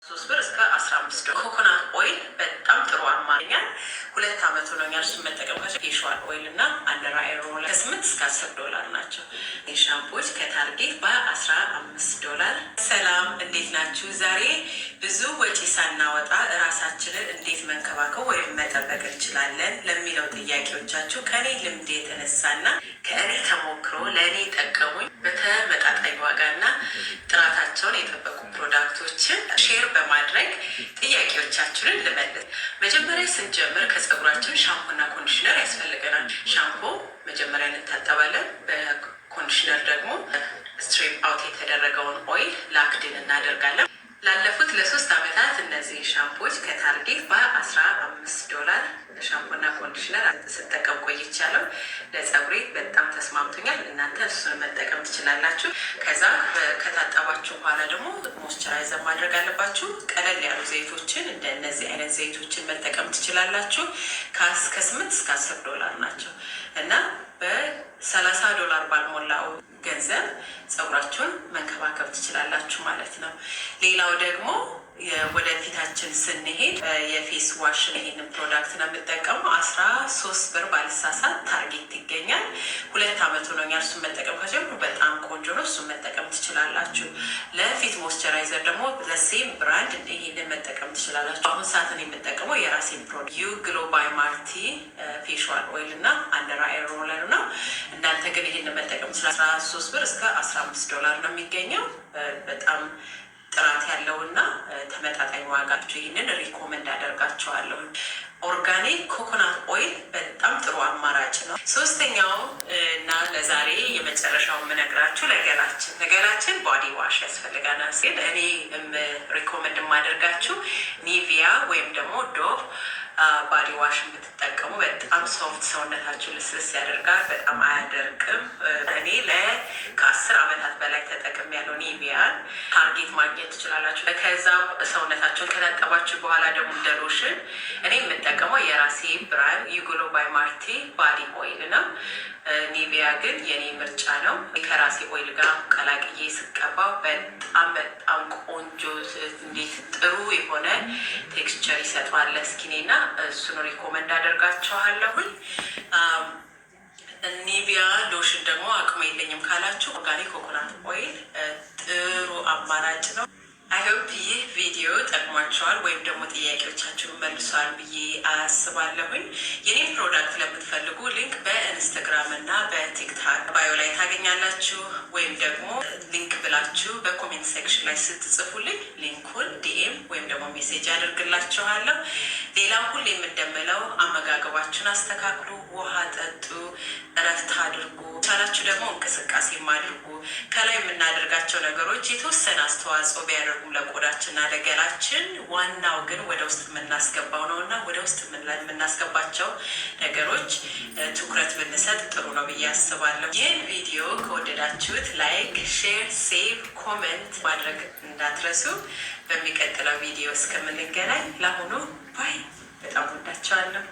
3 ብር እስከ 15 ዶላር። ኮኮናት ኦይል በጣም ጥሩ አማርኛ 2 ዓመት ሆኖኛል እሱን መጠቀም። ፌሻል ኦይል እና አንደር አይ ሮለር ከ8 እስከ 10 ዶላር ናቸው። ሻምፖች ከታርጌት በ15 ዶላር። ሰላም እንዴት ናችሁ? ዛሬ ብዙ ወጪ ሳናወጣ እራሳችንን እንዴት መንከባከብ ወይም መጠበቅ እንችላለን ለሚለው ጥያቄዎቻችሁ ከኔ ልምድ የተነሳና ከእኔ ተሞክሮ ለእኔ ጠቀሙኝ በተመጣጣኝ ዋጋና ጥራታቸውን የጠበቁ ፕሮዳክቶችን ሼር በማድረግ ጥያቄዎቻችንን ልመልስ። መጀመሪያ ስንጀምር ከፀጉራችን ሻምፖና ኮንዲሽነር ያስፈልገናል። ሻምፖ መጀመሪያ እንታጠባለን። በኮንዲሽነር ደግሞ ስትሬፕ አውት የተደረገውን ኦይል ላክድን እናደርጋለን። ላለፉት ለ3 ዓመታት እነዚህ ሻምፖች ከታርጌት በ15 ዶላር ሻምፖና ኮንዲሽነር ስጠቀም ቆይቻለሁ። ለፀጉሬ በጣም ተስማምቶኛል። እናንተ እሱን መጠቀም ትችላላችሁ። ከዛ ከታጠባችሁ በኋላ ደግሞ ሞይስቸራይዘር ማድረግ አለባችሁ። ቀለል ያሉ ዘይቶችን እንደ እነዚህ አይነት ዘይቶችን መጠቀም ትችላላችሁ። ከ8 እስከ 10 ዶላር ናቸው እና በ30 ዶላር ባልሞላው ገንዘብ ፀጉራችሁን መንከባከብ ትችላላችሁ ማለት ነው። ሌላው ደግሞ ወደፊታችን ስንሄድ የፌስ ዋሽ ይሄንን ፕሮዳክት ነው የምጠቀመው። 13 ብር ባልሳሳት ታርጌት ይገኛል። 2 ዓመት ሆኖኛል እሱን መጠቀም ከጀመርኩ። በጣም ቆንጆ ነው። እሱን መጠቀም ትችላላችሁ። ለፊት ሞይስቸራይዘር ደግሞ ለሴም ብራንድ ይሄንን መጠቀም ትችላላችሁ። አሁን ሰዓትን የምጠቀመው የራሴን ፕሮዳክት ዩ ግሎ ባይ ማርቲ ፌሻል ኦይል እና አንደር አይ ሮለር ነው። እናንተ ግን ይሄንን መጠቀም 13 ብር እስከ 15 ዶላር ነው የሚገኘው። በጣም ጥራት ያለውና ተመጣጣኝ ዋጋቸው። ይህንን ሪኮመንድ አደርጋቸዋለሁ። ኦርጋኒክ ኮኮናት ኦይል በጣም ጥሩ አማራጭ ነው። ሶስተኛው እና ለዛሬ የመጨረሻው የምነግራችሁ ለገላችን ቦዲ ዋሽ ያስፈልጋናል። ግን እኔ ሪኮመንድ የማደርጋችሁ ኒቪያ ወይም ደግሞ ዶቭ ባዲ ዋሽ የምትጠቀሙ በጣም ሶፍት፣ ሰውነታችሁ ልስልስ ያደርጋል። በጣም አያደርቅም። እኔ ከ10 ዓመታት በላይ ተጠቅም ያለው ኒቪያን ታርጌት ማግኘት ትችላላችሁ። ከዛ ሰውነታችሁን ከታጠባችሁ በኋላ ደግሞ እንደ ሎሽን እኔ የምጠቀመው የራሴ ብራንድ ዩ ግሎ ባይ ማርቲ ባዲ ኦይል ነው። ኒቪያ ግን የኔ ምርጫ ነው። ከራሴ ኦይል ጋር ቀላቅዬ ስቀባው በጣም ቆንጆ እንዴት ጥሩ የሆነ ቴክስቸር ይሰጠዋል ለስኪኔና እሱን ሪኮመንድ አደርጋቸዋለሁኝ። ኒቪያ ሎሽን ደግሞ አቅሙ የለኝም ካላችሁ ኦርጋኒክ ኮኮናት ኦይል ጥሩ አማራጭ ነው። አይሆፕ ይህ ቪዲዮ ጠቅሟቸዋል ወይም ደግሞ ጥያቄዎቻችሁን መልሷል ብዬ አስባለሁኝ። የኔን ፕሮዳክት ለምትፈልጉ ሊንክ በኢንስታግራም እና በቲክታክ ባዮ ላይ ታገኛላችሁ። ወይም ደግሞ ሊንክ ብላችሁ በኮሜንት ሴክሽን ላይ ስትጽፉልኝ ሊንኩን ዲኤም ወይም ደግሞ ሜሴጅ አድርግላችኋለሁ። ሌላው ሁሌ የምንደምለው አመጋገባችሁን አስተካክሉ፣ ውሃ ጠጡ፣ እረፍት አድርጉ፣ ቻላችሁ ደግሞ እንቅስቃሴም አድርጉ። ከላይ የምናደርጋቸው ነገሮች የተወሰነ አስተዋጽኦ ቢያደርጉ ለቆዳችንና ለገላችን፣ ዋናው ግን ወደ ውስጥ የምናስገባው ነው እና ወደ ውስጥ የምናስገባቸው ነገሮች ትኩረት ብንሰጥ ጥሩ ነው ብዬ አስባለሁ። ይህን ቪዲዮ ከወደዳችሁት ላይክ፣ ሼር፣ ሴቭ፣ ኮሜንት ማድረግ እንዳትረሱ። በሚቀጥለው ቪዲዮ እስከምንገናኝ ለአሁኑ ባይ። በጣም ወዳችኋለሁ።